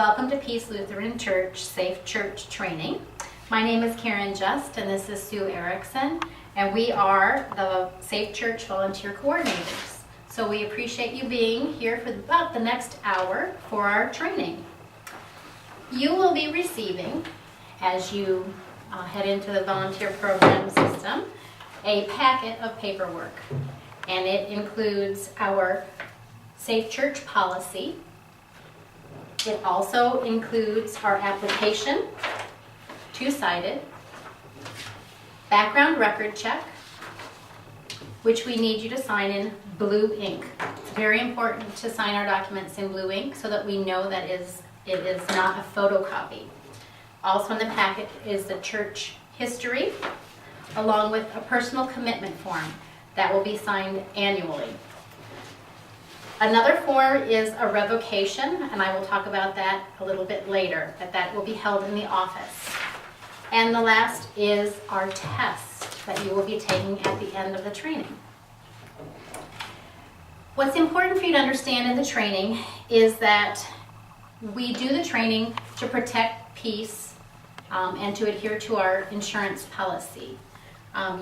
Welcome to Peace Lutheran Church Safe Church Training. My name is Karen Just and this is Sue Erickson, and we are the Safe Church Volunteer Coordinators. So we appreciate you being here for about the next hour for our training. You will be receiving, as you head into the volunteer program system, a packet of paperwork, and it includes our Safe Church policy. It also includes our application, two-sided, background record check, which we need you to sign in blue ink. It's very important to sign our documents in blue ink so that we know that it is not a photocopy. Also in the packet is the church history, along with a personal commitment form that will be signed annually. Another form is a revocation, and I will talk about that a little bit later, that will be held in the office. And the last is our test that you will be taking at the end of the training. What's important for you to understand in the training is that we do the training to protect peace and to adhere to our insurance policy.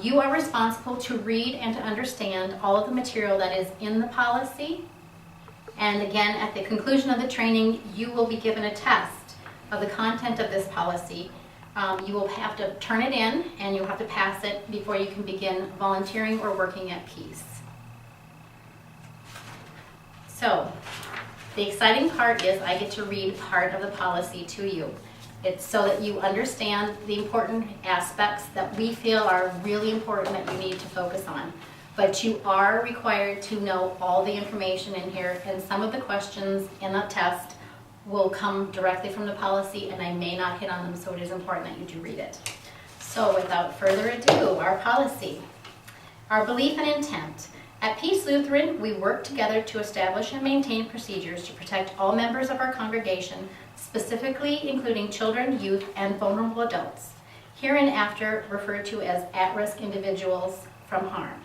You are responsible to read and to understand all of the material that is in the policy. And again, at the conclusion of the training, you will be given a test of the content of this policy. You will have to turn it in and you'll have to pass it before you can begin volunteering or working at peace. So, the exciting part is I get to read part of the policy to you. It's so that you understand the important aspects that we feel are really important that you need to focus on. But you are required to know all the information in here, and some of the questions in the test will come directly from the policy, and I may not hit on them, so it is important that you do read it. So without further ado, our policy. Our belief and intent. At Peace Lutheran, we work together to establish and maintain procedures to protect all members of our congregation, specifically including children, youth, and vulnerable adults, hereinafter referred to as at-risk individuals, from harm.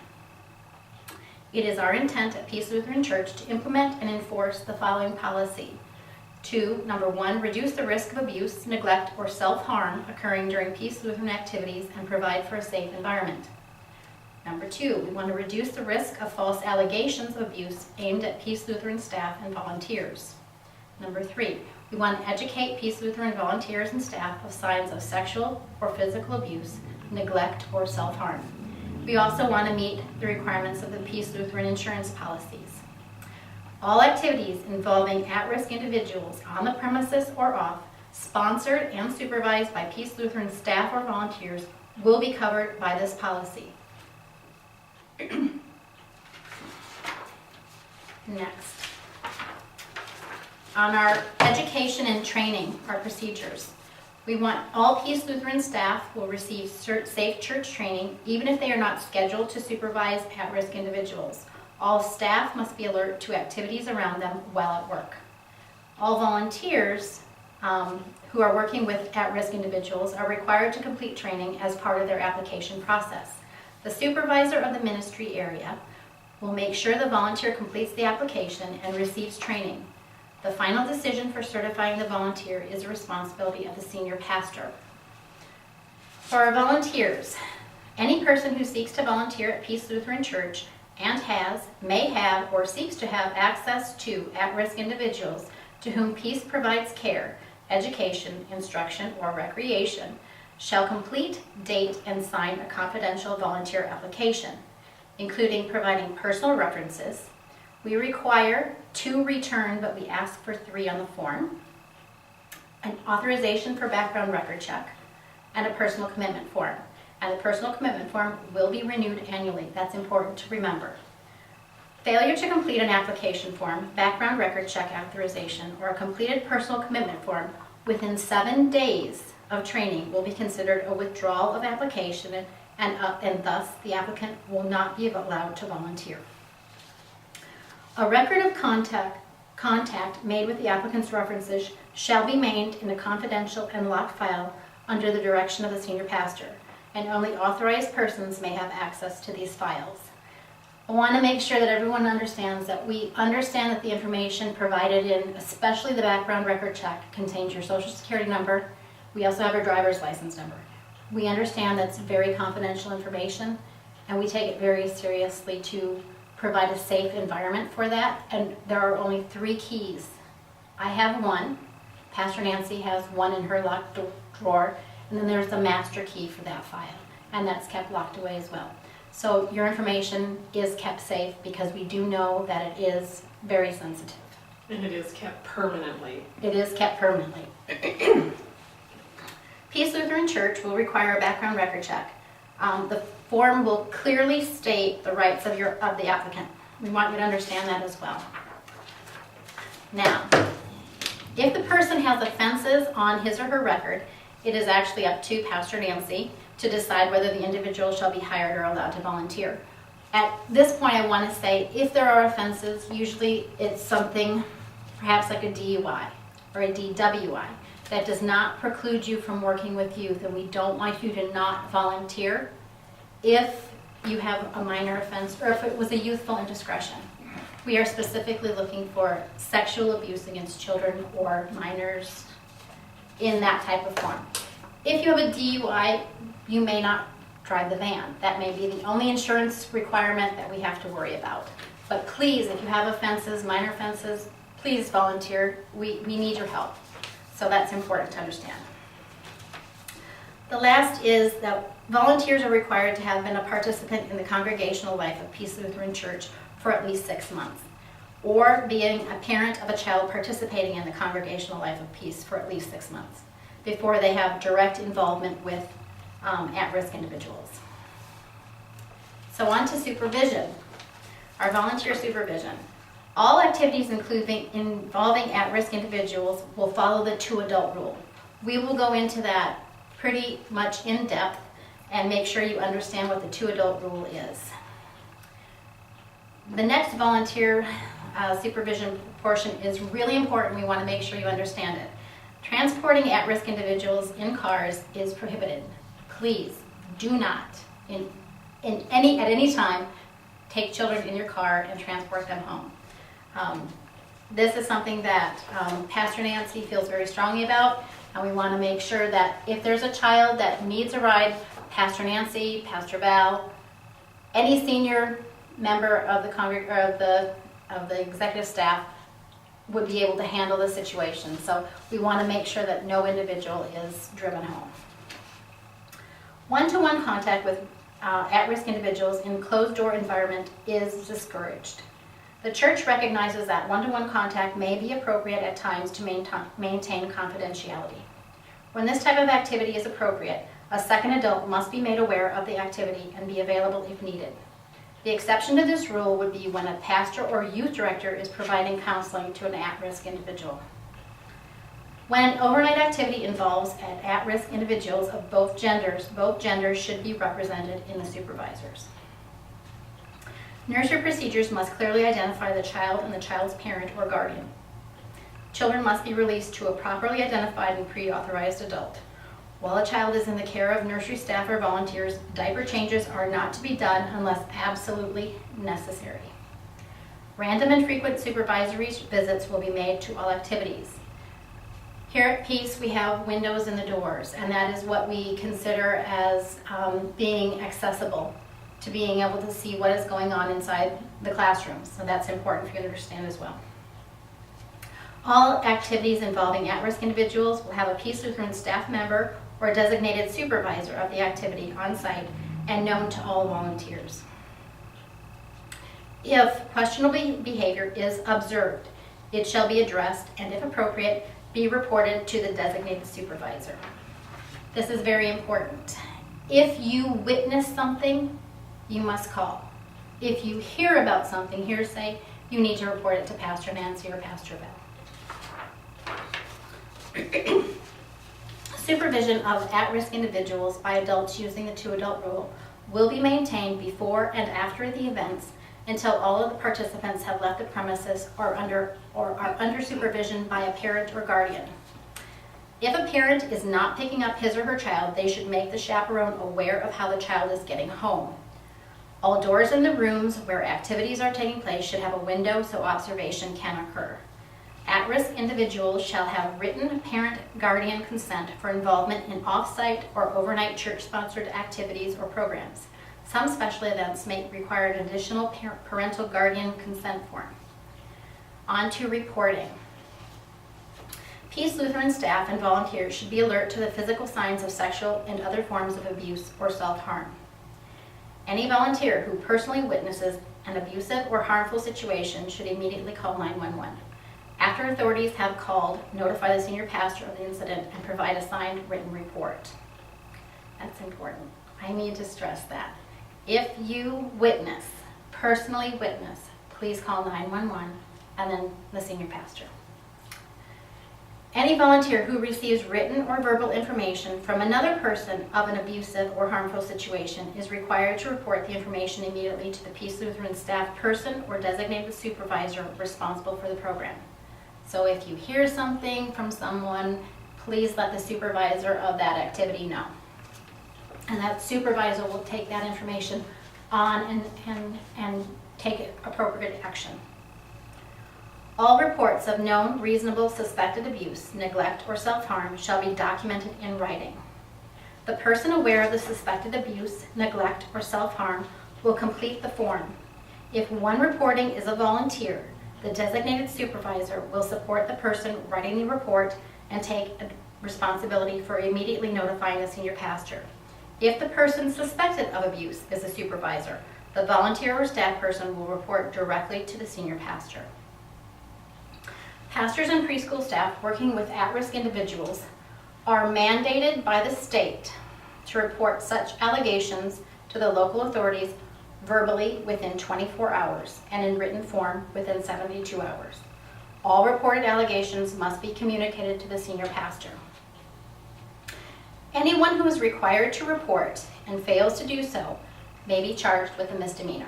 It is our intent at Peace Lutheran Church to implement and enforce the following policy. Number 1, reduce the risk of abuse, neglect, or self-harm occurring during Peace Lutheran activities and provide for a safe environment. Number 2, we want to reduce the risk of false allegations of abuse aimed at Peace Lutheran staff and volunteers. Number 3, we want to educate Peace Lutheran volunteers and staff of signs of sexual or physical abuse, neglect, or self-harm. We also want to meet the requirements of the Peace Lutheran insurance policies. All activities involving at-risk individuals on the premises or off, sponsored and supervised by Peace Lutheran staff or volunteers, will be covered by this policy. Next, on our education and training, our procedures. We want all Peace Lutheran staff will receive safe church training, even if they are not scheduled to supervise at-risk individuals. All staff must be alert to activities around them while at work. All volunteers who are working with at-risk individuals are required to complete training as part of their application process. The supervisor of the ministry area will make sure the volunteer completes the application and receives training. The final decision for certifying the volunteer is the responsibility of the senior pastor. For our volunteers, any person who seeks to volunteer at Peace Lutheran Church and may have, or seeks to have access to at-risk individuals to whom Peace provides care, education, instruction, or recreation, shall complete, date, and sign a confidential volunteer application, including providing personal references. We require 2 return, but we ask for 3 on the form, an authorization for background record check, and a personal commitment form. And the personal commitment form will be renewed annually. That's important to remember. Failure to complete an application form, background record check authorization, or a completed personal commitment form within 7 days of training will be considered a withdrawal of application, and thus the applicant will not be allowed to volunteer. A record of contact made with the applicant's references shall be maintained in a confidential and locked file under the direction of the senior pastor, and only authorized persons may have access to these files. I want to make sure that everyone understands that we understand that the information provided in, especially the background record check, contains your social security number. We also have your driver's license number. We understand that's very confidential information, and we take it very seriously to provide a safe environment for that. And there are only 3 keys. I have one. Pastor Nancy has one in her locked drawer, and then there's the master key for that file, and that's kept locked away as well. So your information is kept safe because we do know that it is very sensitive. And it is kept permanently. It is kept permanently. Peace Lutheran Church will require a background record check. The form will clearly state the rights of the applicant. We want you to understand that as well. Now, if the person has offenses on his or her record, it is actually up to Pastor Nancy to decide whether the individual shall be hired or allowed to volunteer. At this point, I want to say if there are offenses, usually it's something perhaps like a DUI or a DWI that does not preclude you from working with youth, and we don't want you to not volunteer if you have a minor offense or if it was a youthful indiscretion. We are specifically looking for sexual abuse against children or minors in that type of form. If you have a DUI, you may not drive the van. That may be the only insurance requirement that we have to worry about. But please, if you have offenses, minor offenses, please volunteer. We need your help. So that's important to understand. The last is that volunteers are required to have been a participant in the congregational life of Peace Lutheran Church for at least 6 months, or being a parent of a child participating in the congregational life of Peace for at least 6 months before they have direct involvement with at-risk individuals. So on to supervision, our volunteer supervision. All activities involving at-risk individuals will follow the 2-adult rule. We will go into that pretty much in depth and make sure you understand what the 2-adult rule is. The next volunteer supervision portion is really important. We want to make sure you understand it. Transporting at-risk individuals in cars is prohibited. Please do not, at any time, take children in your car and transport them home. This is something that Pastor Nancy feels very strongly about, and we want to make sure that if there's a child that needs a ride, Pastor Nancy, Pastor Val, any senior member of the executive staff would be able to handle the situation. So we want to make sure that no individual is driven home. One-to-one contact with at-risk individuals in closed-door environment is discouraged. The church recognizes that one-to-one contact may be appropriate at times to maintain confidentiality. When this type of activity is appropriate, a second adult must be made aware of the activity and be available if needed. The exception to this rule would be when a pastor or youth director is providing counseling to an at-risk individual. When an overnight activity involves at-risk individuals of both genders should be represented in the supervisors. Nursery procedures must clearly identify the child and the child's parent or guardian. Children must be released to a properly identified and pre-authorized adult. While a child is in the care of nursery staff or volunteers, diaper changes are not to be done unless absolutely necessary. Random and frequent supervisory visits will be made to all activities. Here at Peace, we have windows in the doors, and that is what we consider as being accessible, to being able to see what is going on inside the classrooms. So that's important for you to understand as well. All activities involving at-risk individuals will have a Peace Lutheran staff member or designated supervisor of the activity on site and known to all volunteers. If questionable behavior is observed, it shall be addressed and, if appropriate, be reported to the designated supervisor. This is very important. If you witness something, you must call. If you hear about something, hearsay, you need to report it to Pastor Nancy or Pastor Bell. Supervision of at-risk individuals by adults using the 2-adult rule will be maintained before and after the events until all of the participants have left the premises or are under supervision by a parent or guardian. If a parent is not picking up his or her child, they should make the chaperone aware of how the child is getting home. All doors in the rooms where activities are taking place should have a window so observation can occur. At-risk individuals shall have written parent-guardian consent for involvement in off-site or overnight church-sponsored activities or programs. Some special events may require an additional parental guardian consent form. On to reporting. Peace Lutheran staff and volunteers should be alert to the physical signs of sexual and other forms of abuse or self-harm. Any volunteer who personally witnesses an abusive or harmful situation should immediately call 911. After authorities have called, notify the senior pastor of the incident and provide a signed written report. That's important. I need to stress that. If you personally witness, please call 911 and then the senior pastor. Any volunteer who receives written or verbal information from another person of an abusive or harmful situation is required to report the information immediately to the Peace Lutheran staff person or designated supervisor responsible for the program. So if you hear something from someone, please let the supervisor of that activity know. And that supervisor will take that information on and take appropriate action. All reports of known, reasonable, suspected abuse, neglect, or self-harm shall be documented in writing. The person aware of the suspected abuse, neglect, or self-harm will complete the form. If one reporting is a volunteer, the designated supervisor will support the person writing the report and take responsibility for immediately notifying the senior pastor. If the person suspected of abuse is a supervisor, the volunteer or staff person will report directly to the senior pastor. Pastors and preschool staff working with at-risk individuals are mandated by the state to report such allegations to the local authorities verbally within 24 hours and in written form within 72 hours. All reported allegations must be communicated to the senior pastor. Anyone who is required to report and fails to do so may be charged with a misdemeanor.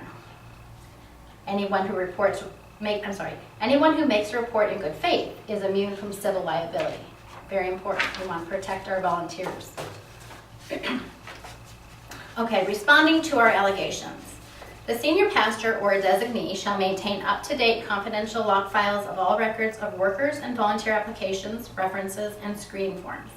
Anyone who makes a report in good faith is immune from civil liability. Very important. We want to protect our volunteers. Okay, responding to our allegations. The senior pastor or a designee shall maintain up-to-date confidential log files of all records of workers and volunteer applications, references, and screening forms.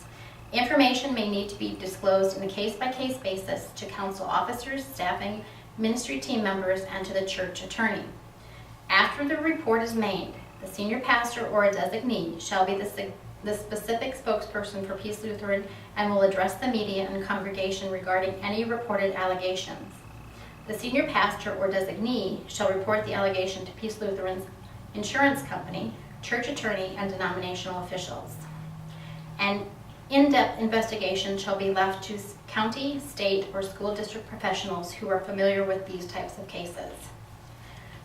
Information may need to be disclosed in a case-by-case basis to council officers, staffing, ministry team members, and to the church attorney. After the report is made, the senior pastor or a designee shall be the specific spokesperson for Peace Lutheran and will address the media and congregation regarding any reported allegations. The senior pastor or designee shall report the allegation to Peace Lutheran's insurance company, church attorney, and denominational officials. An in-depth investigation shall be left to county, state, or school district professionals who are familiar with these types of cases.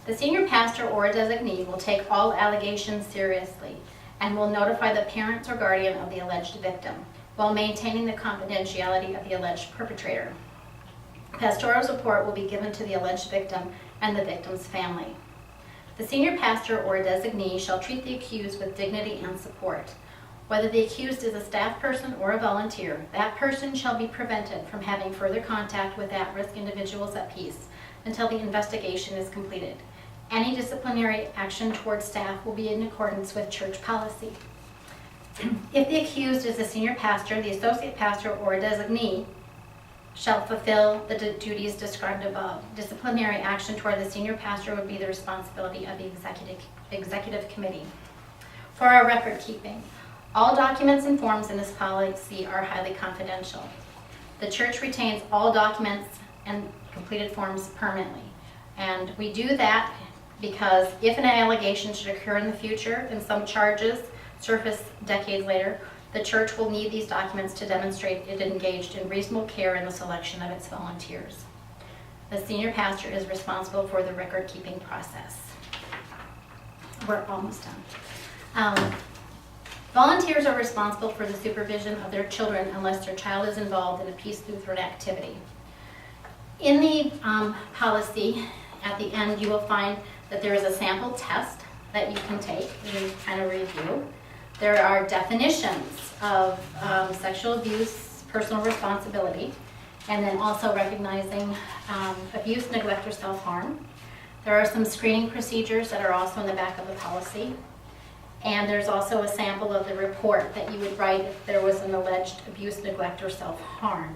The senior pastor or a designee will take all allegations seriously and will notify the parents or guardian of the alleged victim while maintaining the confidentiality of the alleged perpetrator. Pastoral support will be given to the alleged victim and the victim's family. The senior pastor or a designee shall treat the accused with dignity and support. Whether the accused is a staff person or a volunteer, that person shall be prevented from having further contact with at-risk individuals at Peace until the investigation is completed. Any disciplinary action towards staff will be in accordance with church policy. If the accused is a senior pastor, the associate pastor, or a designee shall fulfill the duties described above. Disciplinary action toward the senior pastor would be the responsibility of the executive committee. For our record keeping, all documents and forms in this policy are highly confidential. The church retains all documents and completed forms permanently. And we do that because if an allegation should occur in the future and some charges surface decades later, the church will need these documents to demonstrate it engaged in reasonable care in the selection of its volunteers. The senior pastor is responsible for the record-keeping process. We're almost done. Volunteers are responsible for the supervision of their children unless their child is involved in a Peace Lutheran activity. In the policy, at the end, you will find that there is a sample test that you can take and kind of review. There are definitions of sexual abuse, personal responsibility, and then also recognizing abuse, neglect, or self-harm. There are some screening procedures that are also in the back of the policy. And there's also a sample of the report that you would write if there was an alleged abuse, neglect, or self-harm.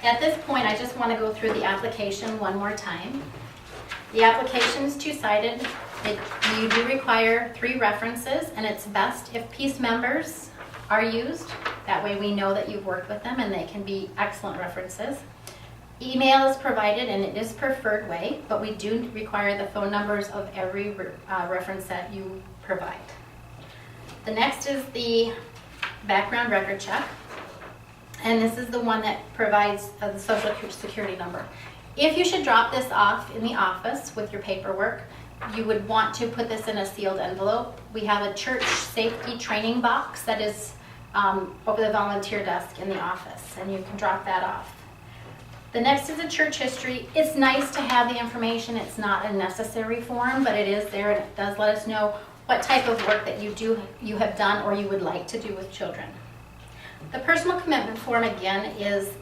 At this point, I just want to go through the application one more time. The application is two-sided. You do require 3 references, and it's best if PEACE members are used. That way we know that you've worked with them and they can be excellent references. Email is provided, and it is preferred way, but we do require the phone numbers of every reference that you provide. The next is the background record check, and this is the one that provides the social security number. If you should drop this off in the office with your paperwork, you would want to put this in a sealed envelope. We have a church safety training box that is over the volunteer desk in the office, and you can drop that off. The next is a church history. It's nice to have the information. It's not a necessary form, but it is there, and it does let us know what type of work that you have done or you would like to do with children. The personal commitment form, again, is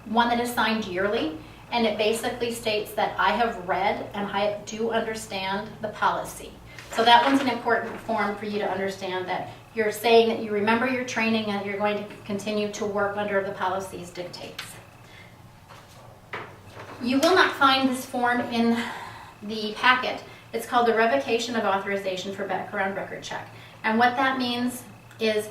one that is signed yearly, and it basically states that I have read and I do understand the policy. So that one's an important form for you to understand that you're saying that you remember your training and you're going to continue to work under the policy's dictates. You will not find this form in the packet. It's called the Revocation of Authorization for Background Record Check. And what that means is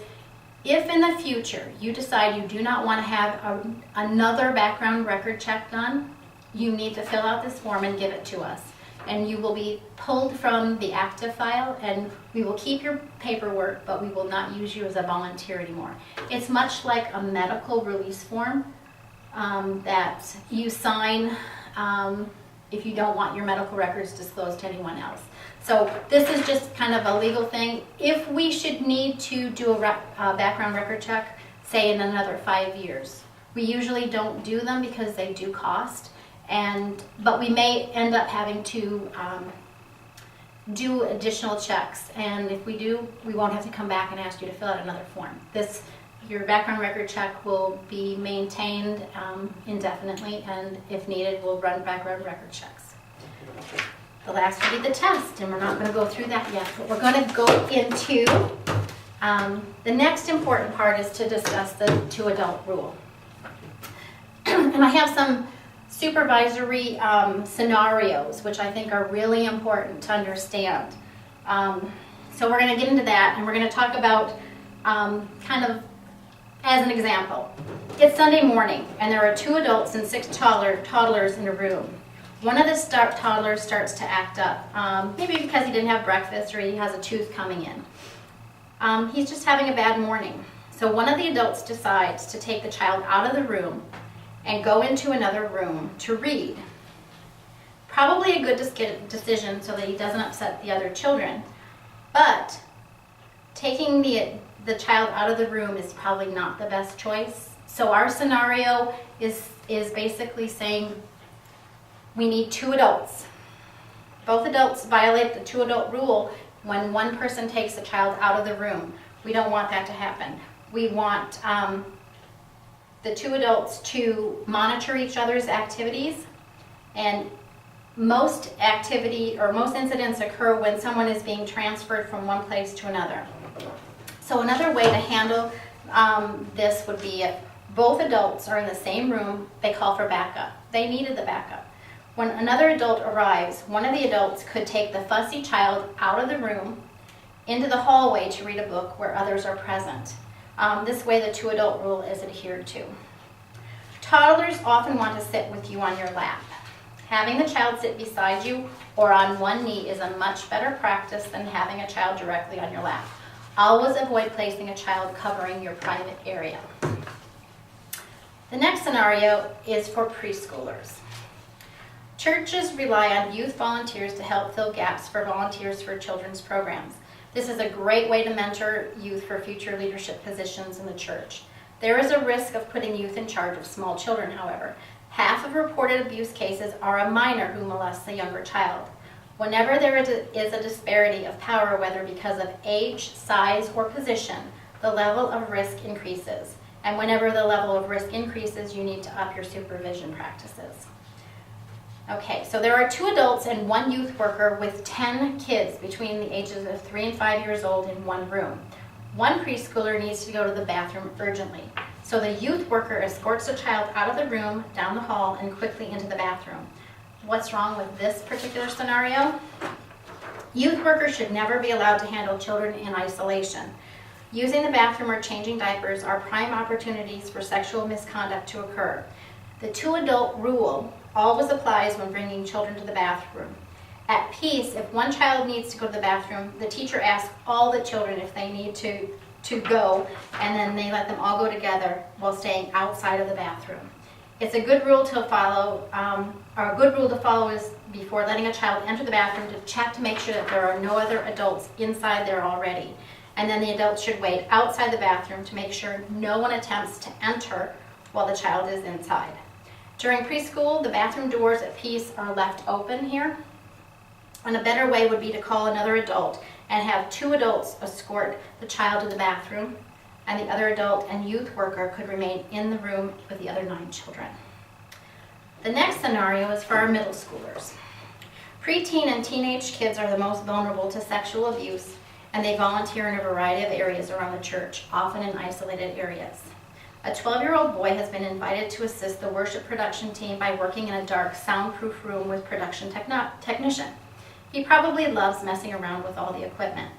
if in the future you decide you do not want to have another background record check done, you need to fill out this form and give it to us. And you will be pulled from the active file, and we will keep your paperwork, but we will not use you as a volunteer anymore. It's much like a medical release form that you sign if you don't want your medical records disclosed to anyone else. So this is just kind of a legal thing. If we should need to do a background record check, say in another 5 years, we usually don't do them because they do cost, but we may end up having to do additional checks, and if we do, we won't have to come back and ask you to fill out another form. Your background record check will be maintained indefinitely, and if needed, we'll run background record checks. The last will be the test, and we're not going to go through that yet, but we're going to go into the next important part is to discuss the 2-adult rule. And I have some supervisory scenarios, which I think are really important to understand. So we're going to get into that, and we're going to talk about kind of as an example. It's Sunday morning, and there are 2 adults and 6 toddlers in a room. One of the toddlers starts to act up, maybe because he didn't have breakfast or he has a tooth coming in. He's just having a bad morning. So one of the adults decides to take the child out of the room and go into another room to read. Probably a good decision so that he doesn't upset the other children, but taking the child out of the room is probably not the best choice. So our scenario is basically saying we need 2 adults. Both adults violate the 2-adult rule when one person takes the child out of the room. We don't want that to happen. We want the 2 adults to monitor each other's activities, and most incidents occur when someone is being transferred from one place to another. So another way to handle this would be if both adults are in the same room, they call for backup. They needed the backup. When another adult arrives, one of the adults could take the fussy child out of the room into the hallway to read a book where others are present. This way the 2-adult rule is adhered to. Toddlers often want to sit with you on your lap. Having the child sit beside you or on one knee is a much better practice than having a child directly on your lap. Always avoid placing a child covering your private area. The next scenario is for preschoolers. Churches rely on youth volunteers to help fill gaps for volunteers for children's programs. This is a great way to mentor youth for future leadership positions in the church. There is a risk of putting youth in charge of small children, however. Half of reported abuse cases are a minor who molests a younger child. Whenever there is a disparity of power, whether because of age, size, or position, the level of risk increases. And whenever the level of risk increases, you need to up your supervision practices. Okay, so there are 2 adults and 1 youth worker with 10 kids between the ages of 3 and 5 years old in one room. 1 preschooler needs to go to the bathroom urgently. So the youth worker escorts the child out of the room, down the hall, and quickly into the bathroom. What's wrong with this particular scenario? Youth workers should never be allowed to handle children in isolation. Using the bathroom or changing diapers are prime opportunities for sexual misconduct to occur. The 2 adult rule always applies when bringing children to the bathroom. At peace, if one child needs to go to the bathroom, the teacher asks all the children if they need to go, and then they let them all go together while staying outside of the bathroom. It's a good rule to follow, or a good rule to follow is before letting a child enter the bathroom to check to make sure that there are no other adults inside there already. And then the adults should wait outside the bathroom to make sure no one attempts to enter while the child is inside. During preschool, the bathroom doors at peace are left open here. And a better way would be to call another adult and have 2 adults escort the child to the bathroom, and the other adult and youth worker could remain in the room with the other 9 children. The next scenario is for our middle schoolers. Preteen and teenage kids are the most vulnerable to sexual abuse, and they volunteer in a variety of areas around the church, often in isolated areas. A 12-year-old boy has been invited to assist the worship production team by working in a dark, soundproof room with production technician. He probably loves messing around with all the equipment.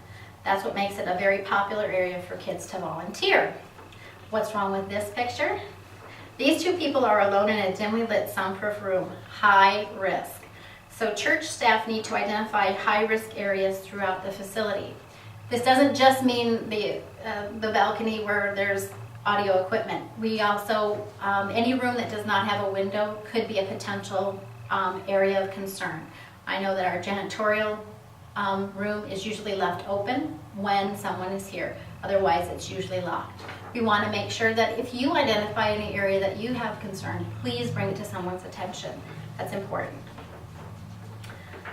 That's what makes it a very popular area for kids to volunteer. What's wrong with this picture? These 2 people are alone in a dimly lit, soundproof room, high risk. So church staff need to identify high-risk areas throughout the facility. This doesn't just mean the balcony where there's audio equipment. We also, any room that does not have a window could be a potential area of concern. I know that our janitorial room is usually left open when someone is here. Otherwise, it's usually locked. We want to make sure that if you identify any area that you have concern, please bring it to someone's attention. That's important.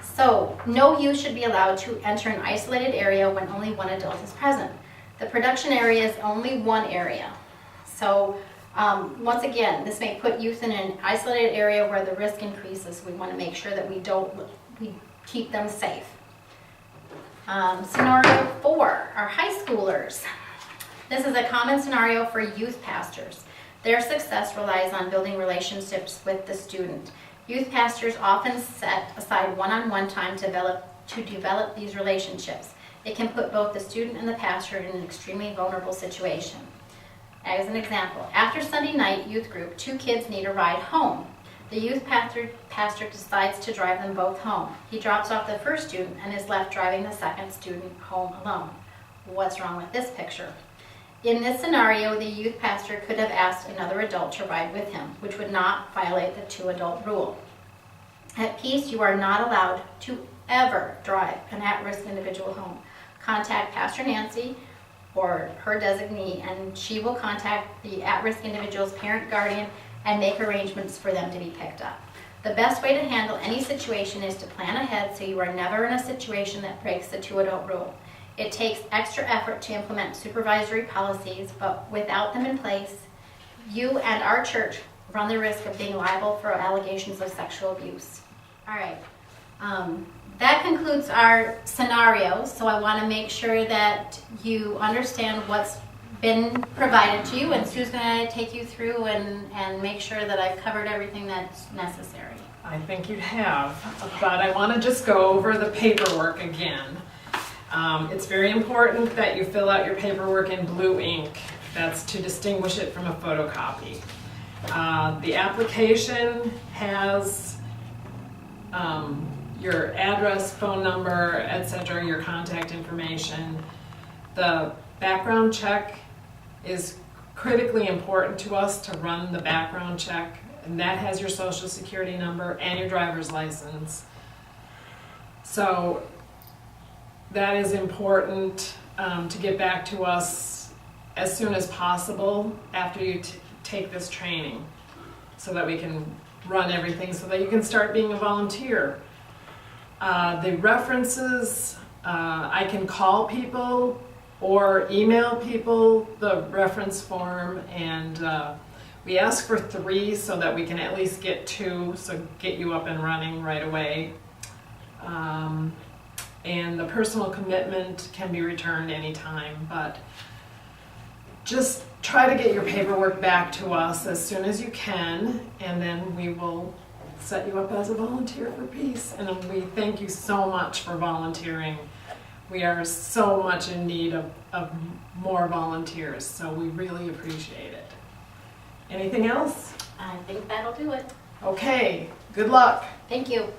So, no youth should be allowed to enter an isolated area when only 1 adult is present. The production area is only 1 area. So, once again, this may put youth in an isolated area where the risk increases. We want to make sure that we keep them safe. Scenario 4, our high schoolers. This is a common scenario for youth pastors. Their success relies on building relationships with the student. Youth pastors often set aside one-on-one time to develop these relationships. It can put both the student and the pastor in an extremely vulnerable situation. As an example, after Sunday night youth group, 2 kids need a ride home. The youth pastor decides to drive them both home. He drops off the first student and is left driving the second student home alone. What's wrong with this picture? In this scenario, the youth pastor could have asked another adult to ride with him, which would not violate the 2 adult rule. At peace, you are not allowed to ever drive an at-risk individual home. Contact Pastor Nancy or her designee, and she will contact the at-risk individual's parent guardian and make arrangements for them to be picked up. The best way to handle any situation is to plan ahead so you are never in a situation that breaks the 2 adult rule. It takes extra effort to implement supervisory policies, but without them in place, you and our church run the risk of being liable for allegations of sexual abuse. All right, that concludes our scenarios, so I want to make sure that you understand what's been provided to you, and Sue's going to take you through and make sure that I've covered everything that's necessary. I think you have, but I want to just go over the paperwork again. It's very important that you fill out your paperwork in blue ink. That's to distinguish it from a photocopy. The application has your address, phone number, etc., your contact information. The background check is critically important to us to run the background check, and that has your social security number and your driver's license. So that is important to get back to us as soon as possible after you take this training, so that we can run everything so that you can start being a volunteer. The references, I can call people or email people the reference form, and we ask for 3 so that we can at least get 2, so get you up and running right away. And the personal commitment can be returned anytime, but just try to get your paperwork back to us as soon as you can, and then we will set you up as a volunteer for peace. And we thank you so much for volunteering. We are so much in need of more volunteers, so we really appreciate it. Anything else? I think that'll do it. Okay, good luck. Thank you.